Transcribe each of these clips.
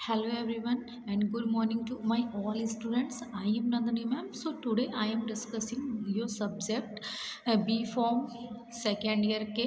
Hello everyone and good morning to my all students. I am Nandini ma'am. So today I am discussing your subject B Form second year के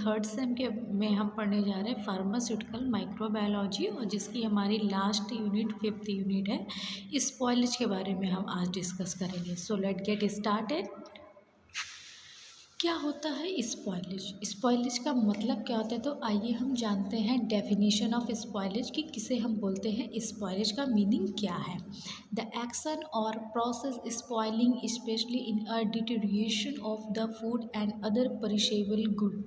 third same के में हम पढ़ने जा रहे हैं pharmaceutical microbiology और जिसकी हमारी लास्ट यूनिट 5th यूनिट है। स्पॉइलेज के बारे में हम आज डिस्कस करेंगे। So let get started. क्या होता है स्पॉइलेज? स्पॉइलेज का मतलब क्या होता है, तो आइए हम जानते हैं डेफिनेशन ऑफ स्पॉइलेज कि किसे हम बोलते हैं। स्पॉइलेज का मीनिंग क्या है? द एक्शन और process spoiling specially in a deterioration of the food and other perishable good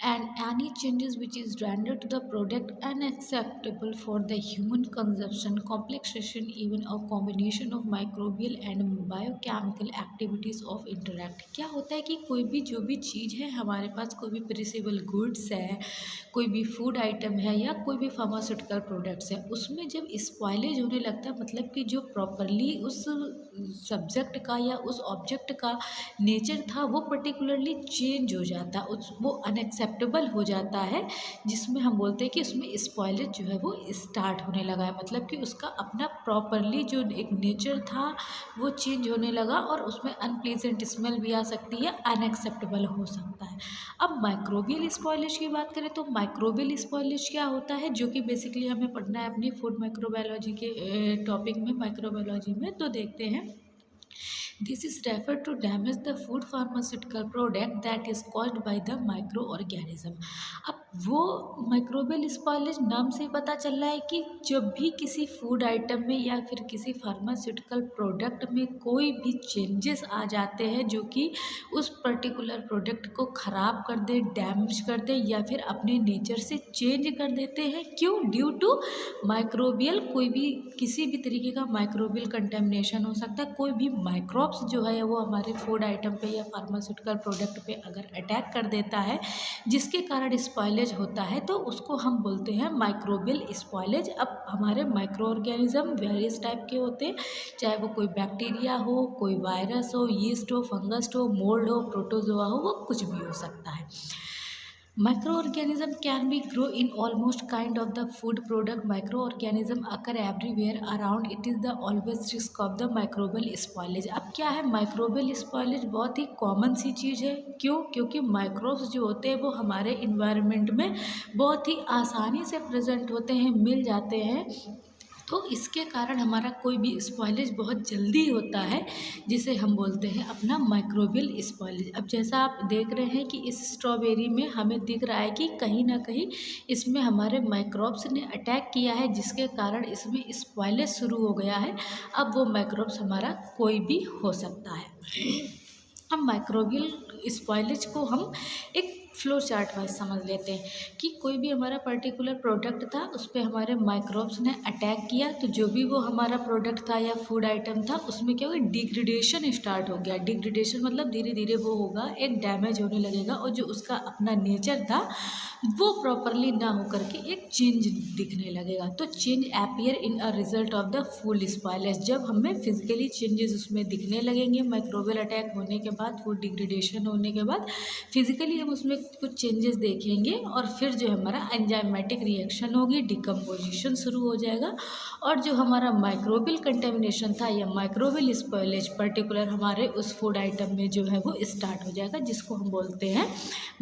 and any changes which is rendered to the product unacceptable for the human consumption, complexation even a combination of microbial and biochemical activities of interact। क्या होता है कि कोई भी जो भी चीज़ है हमारे पास, कोई भी पेरिशेबल गुड्स है, कोई भी फूड आइटम है या कोई भी फार्मास्यूटिकल प्रोडक्ट्स है, उसमें जब स्पॉइलेज होने लगता है मतलब कि जो प्रॉपरली उस सब्जेक्ट का या उस ऑब्जेक्ट का नेचर था वो पर्टिकुलरली चेंज हो जाता है, उस वो अनएक्सेप्टेबल हो जाता है, जिसमें हम बोलते हैं कि उसमें स्पॉइलेज जो है वो स्टार्ट होने लगा है। मतलब कि उसका अपना प्रॉपरली जो एक नेचर था वो चेंज होने लगा और उसमें अनप्लीजेंट स्मेल भी आ सकती है, अनएक्सेप्टेबल हो सकता है। अब माइक्रोबियल स्पॉइलेज की बात करें तो माइक्रोबियल स्पॉइलेज क्या होता है, जो कि बेसिकली हमें पढ़ना है अपनी फूड माइक्रोबायोलॉजी के टॉपिक में, माइक्रोबायोलॉजी में। तो देखते हैं, this is refer to damage the food pharmaceutical product that is caused by the micro organism. अब वो माइक्रोबियल स्पॉइलेज नाम से पता चल रहा है कि जब भी किसी फूड आइटम में या फिर किसी फार्मास्यूटिकल प्रोडक्ट में कोई भी चेंजेस आ जाते हैं जो कि उस पर्टिकुलर प्रोडक्ट को ख़राब कर दे, डैमेज कर दे या फिर अपने नेचर से चेंज कर देते हैं। क्यों? ड्यू टू माइक्रोबियल, कोई भी किसी भी तरीके का माइक्रोबियल कंटेमिनेशन हो सकता है। कोई भी माइक्रोब्स जो है वो हमारे फूड आइटम पे या फार्मास्यूटिकल प्रोडक्ट पे अगर अटैक कर देता है जिसके कारण स्पॉइलेज होता है तो उसको हम बोलते हैं माइक्रोबियल स्पॉइलेज। अब हमारे माइक्रो ऑर्गेनिज्म वेरियस टाइप के होते हैं, चाहे वो कोई बैक्टीरिया हो, कोई वायरस हो, यीस्ट हो, फंगस हो, मोल्ड हो, प्रोटोजोआ हो, वो कुछ भी हो सकता है। Microorganism can be grow in almost kind of the food product. Microorganism occur everywhere around. It is the always risk of the microbial spoilage। अब क्या है माइक्रोबियल स्पॉइलेज? बहुत ही कॉमन सी चीज़ है। क्यों? क्योंकि माइक्रोब्स जो होते हैं वो हमारे इन्वायरमेंट में बहुत ही आसानी से प्रेजेंट होते हैं, मिल जाते हैं, तो इसके कारण हमारा कोई भी स्पॉइलेज बहुत जल्दी होता है, जिसे हम बोलते हैं अपना माइक्रोबियल स्पॉइलेज। अब जैसा आप देख रहे हैं कि इस स्ट्रॉबेरी में हमें दिख रहा है कि कहीं ना कहीं इसमें हमारे माइक्रोब्स ने अटैक किया है, जिसके कारण इसमें स्पॉइलेज शुरू हो गया है। अब वो माइक्रोब्स हमारा कोई भी हो सकता है। अब माइक्रोबियल स्पॉइलेज को हम एक फ्लो चार्ट वाइज समझ लेते हैं कि कोई भी हमारा पर्टिकुलर प्रोडक्ट था, उस पर हमारे माइक्रोब्स ने अटैक किया, तो जो भी वो हमारा प्रोडक्ट था या फूड आइटम था उसमें क्या होगा, डिग्रेडेशन स्टार्ट हो गया। डिग्रेडेशन मतलब धीरे धीरे वो होगा, एक डैमेज होने लगेगा और जो उसका अपना नेचर था वो प्रॉपरली ना होकर के एक चेंज दिखने लगेगा। तो change appear in a result of the food spoilage. जब हमें फिजिकली चेंजेस उसमें दिखने लगेंगे माइक्रोबियल अटैक होने के बाद, फूड डिग्रेडेशन होने के बाद फिजिकली हम उसमें कुछ चेंजेस देखेंगे और फिर जो हमारा एंजाइमेटिक रिएक्शन होगी, डिकम्पोजिशन शुरू हो जाएगा और जो हमारा माइक्रोबियल कंटेमिनेशन था या माइक्रोबियल स्पॉइलेज पर्टिकुलर हमारे उस फूड आइटम में जो है वो स्टार्ट हो जाएगा, जिसको हम बोलते हैं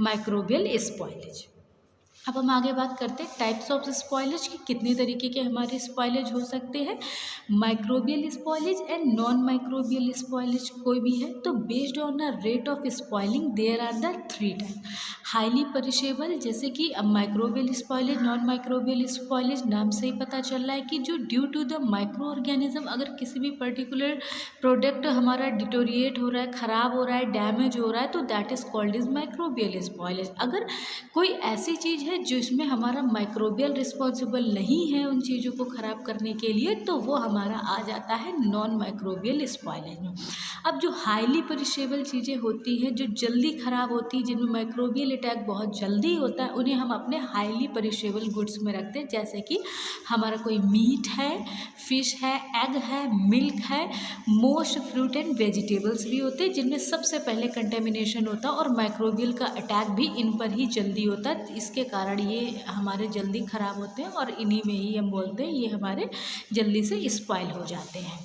माइक्रोबियल स्पॉइलेज। अब हम आगे बात करते हैं टाइप्स ऑफ स्पॉइलेज की, कितने तरीके के हमारे स्पॉइलेज हो सकते हैं। Microbial spoilage and non microbial spoilage कोई भी है तो based on the rate of spoiling there are the 3 type. Highly perishable, जैसे कि अब microbial spoilage, non microbial spoilage नाम से ही पता चल रहा है कि जो due to the micro organism, अगर किसी भी पर्टिकुलर प्रोडक्ट हमारा डिटोरिएट हो रहा है, ख़राब हो रहा है, डैमेज हो रहा है, तो that is called is microbial spoilage. अगर कोई ऐसी चीज़ है जो इसमें हमारा माइक्रोबियल रिस्पॉन्सिबल नहीं है उन चीज़ों को ख़राब करने के लिए, तो वो हमारा आ जाता है नॉन माइक्रोबियल स्पॉइलेज में। अब जो हाईली परिशेबल चीज़ें होती हैं, जो जल्दी ख़राब होती है, जिनमें माइक्रोबियल अटैक बहुत जल्दी होता है, उन्हें हम अपने हाईली परिशेबल गुड्स में रखते हैं। जैसे कि हमारा कोई मीट है, फिश है, एग है, मिल्क है, मोस्ट फ्रूट एंड वेजिटेबल्स भी होते हैं, जिनमें सबसे पहले कंटेमिनेशन होता है और माइक्रोबियल का अटैक भी इन पर ही जल्दी होता है। इसके कारण कारण ये हमारे जल्दी ख़राब होते हैं और इन्हीं में ही हम बोलते हैं ये हमारे जल्दी से स्पॉइल हो जाते हैं।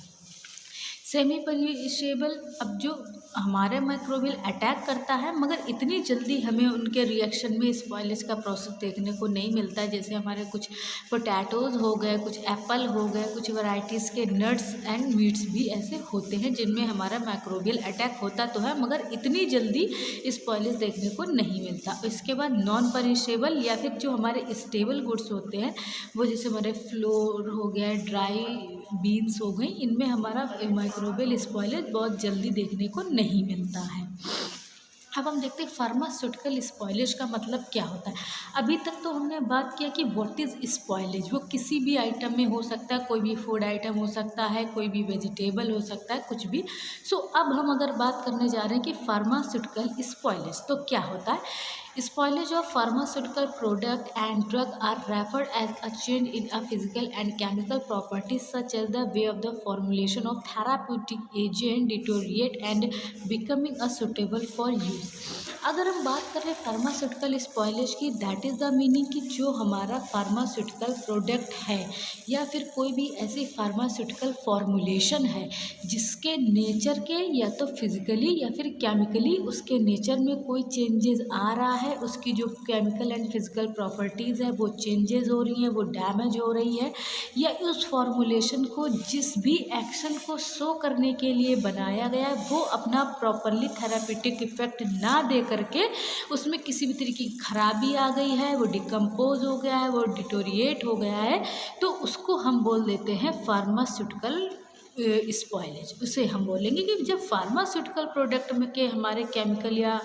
सेमी पेरिशेबल, अब जो हमारे माइक्रोवेव अटैक करता है मगर इतनी जल्दी हमें उनके रिएक्शन में स्पॉइलेज का प्रोसेस देखने को नहीं मिलता है। जैसे हमारे कुछ पोटैटोज़ हो गए, कुछ एप्पल हो गए, कुछ वैरायटीज़ के नट्स एंड मीट्स भी ऐसे होते हैं जिनमें हमारा माइक्रोवेव अटैक होता तो है मगर इतनी जल्दी स्पॉइलेज देखने को नहीं मिलता। इसके बाद नॉन पेरिशेबल या फिर जो हमारे स्टेबल गुड्स होते हैं वो जैसे हमारे फ्लोर हो गया, ड्राई बीन्स हो गई, इनमें हमारा माइक्रोवेव स्पॉइलेज बहुत जल्दी देखने को नहीं मिलता है। अब हम देखते हैं फार्मास्यूटिकल स्पॉइलेज का मतलब क्या होता है। अभी तक तो हमने बात किया कि व्हाट इज़ स्पॉइलेज, वो किसी भी आइटम में हो सकता है, कोई भी फूड आइटम हो सकता है, कोई भी वेजिटेबल हो सकता है, कुछ भी। अब हम अगर बात करने जा रहे हैं कि फार्मास्यूटिकल स्पॉइलेज तो क्या होता है। Spoilage of pharmaceutical product and drug are referred as a change in a physical and chemical properties such as the way of the formulation of therapeutic agent deteriorate and becoming unsuitable for use। अगर हम बात करें pharmaceutical spoilage की, that is the meaning कि जो हमारा pharmaceutical product है या फिर कोई भी ऐसी फार्मास्यूटिकल फॉर्मुलेशन है जिसके नेचर के या तो फिजिकली या फिर केमिकली उसके नेचर में कोई चेंजेस आ रहा है, उसकी जो केमिकल एंड फिजिकल प्रॉपर्टीज़ है वो चेंजेस हो रही हैं, वो डैमेज हो रही है, या उस फॉर्मुलेशन को जिस भी एक्शन को शो करने के लिए बनाया गया है वो अपना प्रॉपरली थेरापेटिक इफेक्ट ना दे करके उसमें किसी भी तरीके की खराबी आ गई है, वो डिकम्पोज हो गया है, वो डिटोरिएट हो गया है, तो उसको हम बोल देते हैं फार्मास्यूटिकल स्पॉइलेज। उसे हम बोलेंगे कि जब फार्मास्यूटिकल प्रोडक्ट में के हमारे केमिकल या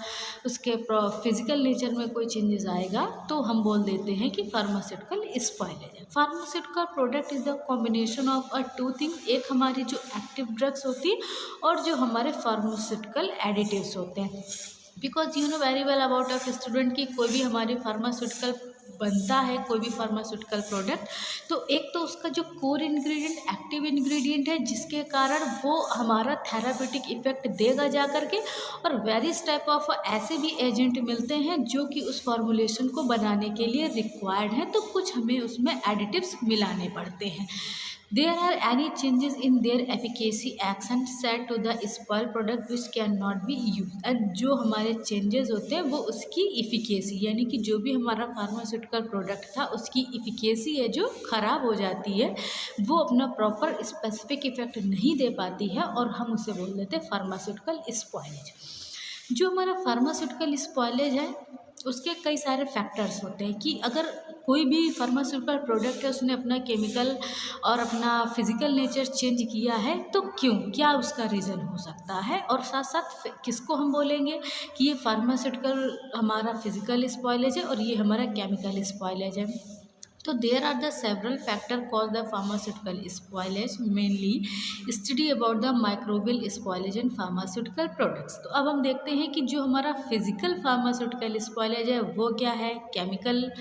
उसके फिजिकल नेचर में कोई चेंजेस आएगा तो हम बोल देते हैं कि फार्मास्यूटिकल स्पॉइलेज है। Pharmaceutical product is the combination of two things, एक हमारी जो एक्टिव ड्रग्स होती है और जो हमारे फार्मास्यूटिकल एडिटिव्स होते हैं। Because you know very well about a student की कोई भी हमारी फार्मास्यूटिकल बनता है, कोई भी फार्मास्यूटिकल प्रोडक्ट, तो एक तो उसका जो कोर इंग्रेडिएंट एक्टिव इंग्रेडिएंट है जिसके कारण वो हमारा थेरापेटिक इफेक्ट देगा जा करके, और वेरियस टाइप ऑफ ऐसे भी एजेंट मिलते हैं जो कि उस फॉर्मुलेशन को बनाने के लिए रिक्वायर्ड है, तो कुछ हमें उसमें एडिटिव्स मिलाने पड़ते हैं। There are any changes in their efficacy action said to the spoiled product which cannot be used। and जो हमारे चेंजेस होते हैं वो उसकी इफ़िकेसी यानी कि जो भी हमारा फार्मास्यूटिकल प्रोडक्ट था उसकी इफ़िकेसी है जो ख़राब हो जाती है, वो अपना प्रॉपर स्पेसिफिक इफेक्ट नहीं दे पाती है और हम उसे बोल देते हैं फार्मास्यूटिकल स्पॉइलेज। जो हमारा फार्मास्यूटिकल स्पॉइलेज है उसके कई सारे फैक्टर्स होते हैं कि अगर कोई भी फार्मास्यूटिकल प्रोडक्ट है उसने अपना केमिकल और अपना फिजिकल नेचर चेंज किया है तो क्यों, क्या उसका रीज़न हो सकता है, और साथ साथ किसको हम बोलेंगे कि ये फार्मास्यूटिकल हमारा फिजिकल स्पॉइलेज है और ये हमारा केमिकल स्पॉइलेज है। तो there are the several factor cause the pharmaceutical spoilage, mainly study about the microbial spoilage in pharmaceutical products. तो अब हम देखते हैं कि जो हमारा फिजिकल फार्मास्यूटिकल स्पॉइलेज है वो क्या है, केमिकल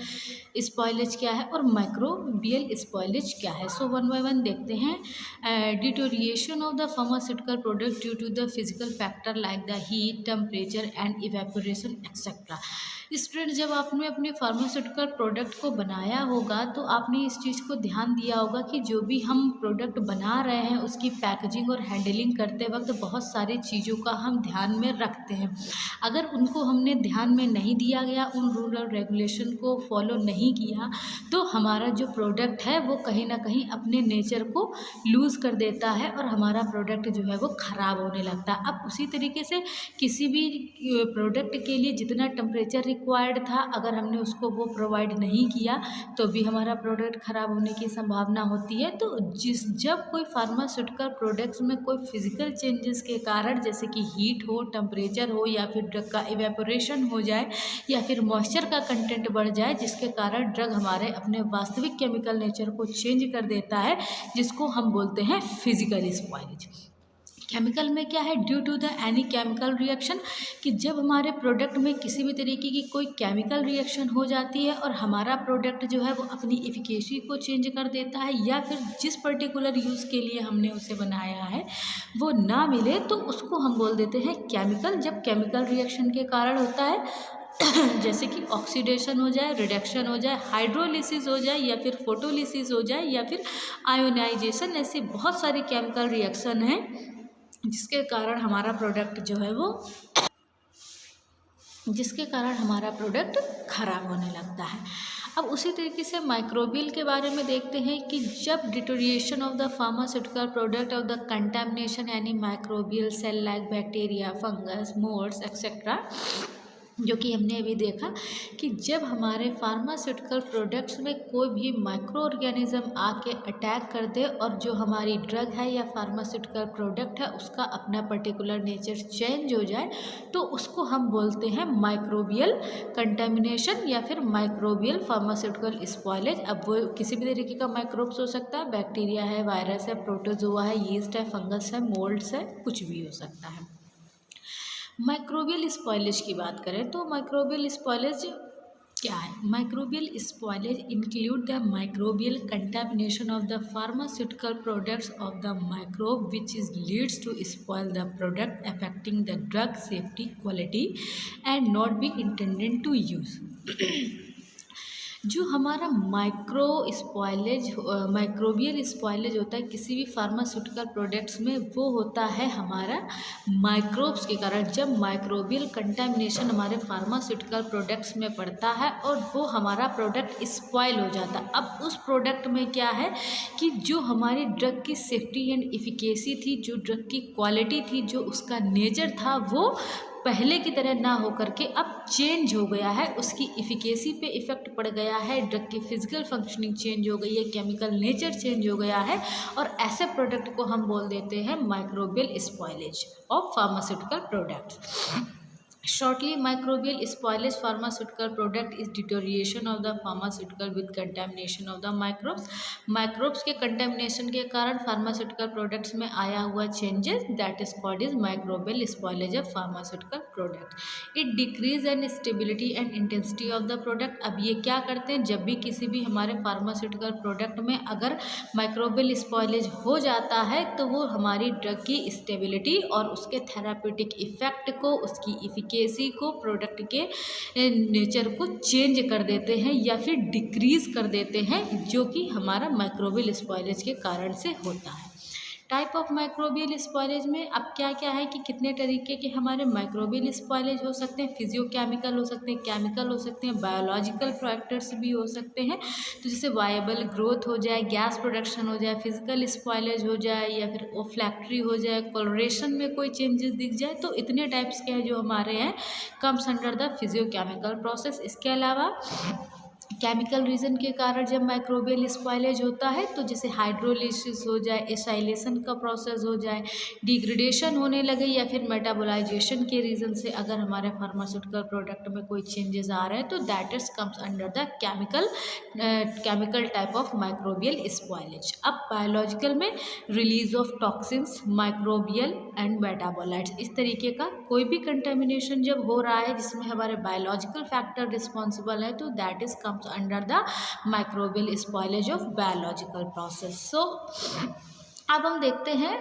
स्पॉइलेज क्या है और माइक्रोबियल स्पॉइलेज क्या है। सो वन बाय वन देखते हैं। Deterioration of the pharmaceutical product due to the physical factor like the heat, temperature and evaporation etcetera. Student, जब आपने अपने फार्मास्यूटिकल प्रोडक्ट को बनाया होगा तो आपने इस चीज़ को ध्यान दिया होगा कि जो भी हम प्रोडक्ट बना रहे हैं उसकी पैकेजिंग और हैंडलिंग करते वक्त बहुत सारी चीज़ों का हम ध्यान में रखते हैं। अगर उनको हमने ध्यान में नहीं दिया गया, उन रूल और रेगुलेशन को फॉलो नहीं किया, तो हमारा जो प्रोडक्ट है वो कहीं ना कहीं अपने नेचर को लूज़ कर देता है और हमारा प्रोडक्ट जो है वो ख़राब होने लगता है। अब उसी तरीके से किसी भी प्रोडक्ट के लिए जितना टेम्परेचर रिक्वायर्ड था, अगर हमने उसको वो प्रोवाइड नहीं किया तो भी हमारा प्रोडक्ट ख़राब होने की संभावना होती है। तो जब कोई फार्मास्यूटिकल प्रोडक्ट्स में कोई फिजिकल चेंजेस के कारण जैसे कि हीट हो, टेम्परेचर हो या फिर ड्रग का इवेपोरेशन हो जाए या फिर मॉइस्चर का कंटेंट बढ़ जाए जिसके कारण ड्रग हमारे अपने वास्तविक केमिकल नेचर को चेंज कर देता है, जिसको हम बोलते हैं फिजिकल स्पॉइलेज। केमिकल में क्या है, due to the any chemical reaction, कि जब हमारे प्रोडक्ट में किसी भी तरीके की कोई केमिकल रिएक्शन हो जाती है और हमारा प्रोडक्ट जो है वो अपनी एफिकेसी को चेंज कर देता है या फिर जिस पर्टिकुलर यूज़ के लिए हमने उसे बनाया है वो ना मिले, तो उसको हम बोल देते हैं केमिकल। जब केमिकल रिएक्शन के कारण होता है जैसे कि ऑक्सीडेशन हो जाए, रिडक्शन हो जाए, हाइड्रोलिसिस हो जाए या फिर फोटोलिसिस हो जाए या फिर आयोनाइजेशन, ऐसे बहुत सारे केमिकल रिएक्शन हैं जिसके कारण हमारा प्रोडक्ट जो है वो जिसके कारण हमारा प्रोडक्ट खराब होने लगता है। अब उसी तरीके से माइक्रोबियल के बारे में देखते हैं कि जब deterioration of the pharmaceutical product of the contamination यानी microbial cell like bacteria, fungus, moulds etcetera, जो कि हमने अभी देखा कि जब हमारे फार्मास्यूटिकल प्रोडक्ट्स में कोई भी माइक्रो ऑर्गेनिज्म आके अटैक कर दे और जो हमारी ड्रग है या फार्मास्यूटिकल प्रोडक्ट है उसका अपना पर्टिकुलर नेचर चेंज हो जाए, तो उसको हम बोलते हैं माइक्रोबियल कंटेमिनेशन या फिर माइक्रोबियल फार्मास्यूटिकल स्पॉयलेज। अब वो किसी भी तरीके का माइक्रोब्स हो सकता है, बैक्टीरिया है, वायरस है, प्रोटोजोआ है, यीस्ट है, फंगस है, मोल्ड्स है, कुछ भी हो सकता है। माइक्रोबियल स्पॉयलेज की बात करें तो माइक्रोबियल स्पॉयलेज क्या है? Microbial spoilage include the microbial contamination of the pharmaceutical products of the microbe which is leads to spoil the product affecting the drug safety quality and not be intended to use. जो हमारा microbial spoilage होता है किसी भी pharmaceutical products में, वो होता है हमारा माइक्रोब्स के कारण। जब माइक्रोबियल कंटामिनेशन हमारे फार्मास्यूटिकल प्रोडक्ट्स में पड़ता है और वो हमारा प्रोडक्ट स्पॉयल हो जाता है। अब उस प्रोडक्ट में क्या है कि जो हमारी ड्रग की सेफ्टी एंड इफिकेसी थी, जो ड्रग की क्वालिटी थी, जो उसका नेचर था, वो पहले की तरह ना हो करके अब चेंज हो गया है, उसकी इफिकेसी पे इफ़ेक्ट पड़ गया है, ड्रग की फिजिकल फंक्शनिंग चेंज हो गई है, केमिकल नेचर चेंज हो गया है, और ऐसे प्रोडक्ट को हम बोल देते हैं microbial spoilage of pharmaceutical products. Shortly, microbial spoilage pharmaceutical product is deterioration of the pharmaceutical with contamination of the microbes. Microbes के contamination के कारण pharmaceutical products में आया हुआ changes that is called is microbial spoilage of pharmaceutical product. It decrease and stability and intensity of the product. अब ये क्या करते हैं, जब भी किसी भी हमारे pharmaceutical product में अगर microbial spoilage हो जाता है तो वो हमारी ड्रग की स्टेबिलिटी और उसके थेराप्यूटिक इफेक्ट को, उसकी इफिकेसी को, प्रोडक्ट के नेचर को चेंज कर देते हैं या फिर डिक्रीज कर देते हैं, जो कि हमारा माइक्रोबियल स्पॉयलेज के कारण से होता है। टाइप ऑफ माइक्रोबियल स्पॉयलेज में अब क्या क्या है कि कितने तरीके के हमारे माइक्रोबियल स्पॉयलेज हो सकते हैं। फिजियोकेमिकल हो सकते हैं, केमिकल हो सकते हैं, बायोलॉजिकल फैक्टर्स भी हो सकते हैं। तो जैसे वायबल ग्रोथ हो जाए, गैस प्रोडक्शन हो जाए, फिजिकल स्पॉयलेज हो जाए या फिर ओफ्लैक्ट्री हो जाए, कोलोरेशन में कोई चेंजेस दिख जाए, तो इतने टाइप्स के हैं जो हमारे हैं comes under the physiochemical process. इसके अलावा केमिकल रीजन के कारण जब माइक्रोबियल स्पॉयलेज होता है तो जैसे हाइड्रोलिसिस हो जाए, एसाइलेशन का प्रोसेस हो जाए, डिग्रेडेशन होने लगे या फिर मेटाबोलाइजेशन के रीज़न से अगर हमारे फार्मास्यूटिकल प्रोडक्ट में कोई चेंजेस आ रहे हैं तो that is comes under the chemical type of microbial spoilage. अब बायोलॉजिकल में release of toxins, microbial and metabolites, इस तरीके का कोई भी कंटेमिनेशन जब हो रहा है जिसमें हमारे बायोलॉजिकल फैक्टर रिस्पॉन्सिबल है तो that is comes under the microbial spoilage of biological process. So अब हम देखते हैं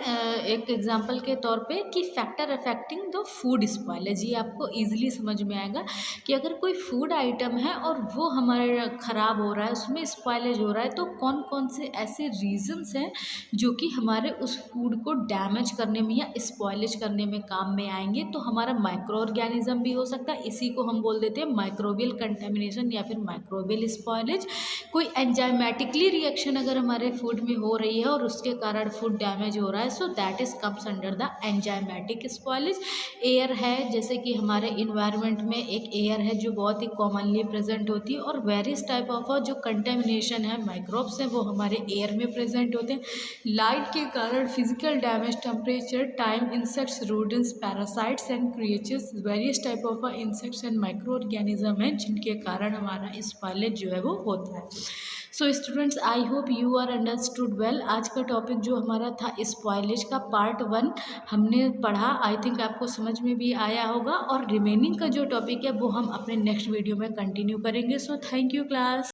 एक एग्जांपल के तौर पे कि factor affecting the food spoilage. ये आपको इजीली समझ में आएगा कि अगर कोई फूड आइटम है और वो हमारे ख़राब हो रहा है, उसमें स्पॉयलेज हो रहा है, तो कौन कौन से ऐसे रीजंस हैं जो कि हमारे उस फूड को डैमेज करने में या स्पॉयलेज करने में काम में आएंगे। तो हमारा माइक्रो ऑर्गेनिज्म भी हो सकता है, इसी को हम बोल देते हैं माइक्रोबियल कंटेमिनेशन या फिर माइक्रोबियल स्पॉयलेज। कोई एंजाइमेटिकली रिएक्शन अगर हमारे फूड में हो रही है और उसके कारण फूड डैमेज हो रहा है, so that is comes under the enzymatic spoilage. Air है, जैसे कि हमारे इन्वायरमेंट में एक एयर है जो बहुत ही कॉमनली प्रेजेंट होती है और वेरियस टाइप ऑफ जो कंटेमिनेशन है, माइक्रोब्स हैं, वो हमारे एयर में प्रेजेंट होते हैं। लाइट के कारण physical damage, temperature, time, insects, rodents, parasites and creatures, various type of insects and micro organism हैं जिनके कारण हमारा स्पॉयलेज जो है वो होता है। So students, I hope you are understood well. आज का टॉपिक जो हमारा था स्पॉयलेज का पार्ट 1 हमने पढ़ा, आई थिंक आपको समझ में भी आया होगा, और रिमेनिंग का जो टॉपिक है वो हम अपने नेक्स्ट वीडियो में कंटिन्यू करेंगे। So thank you class.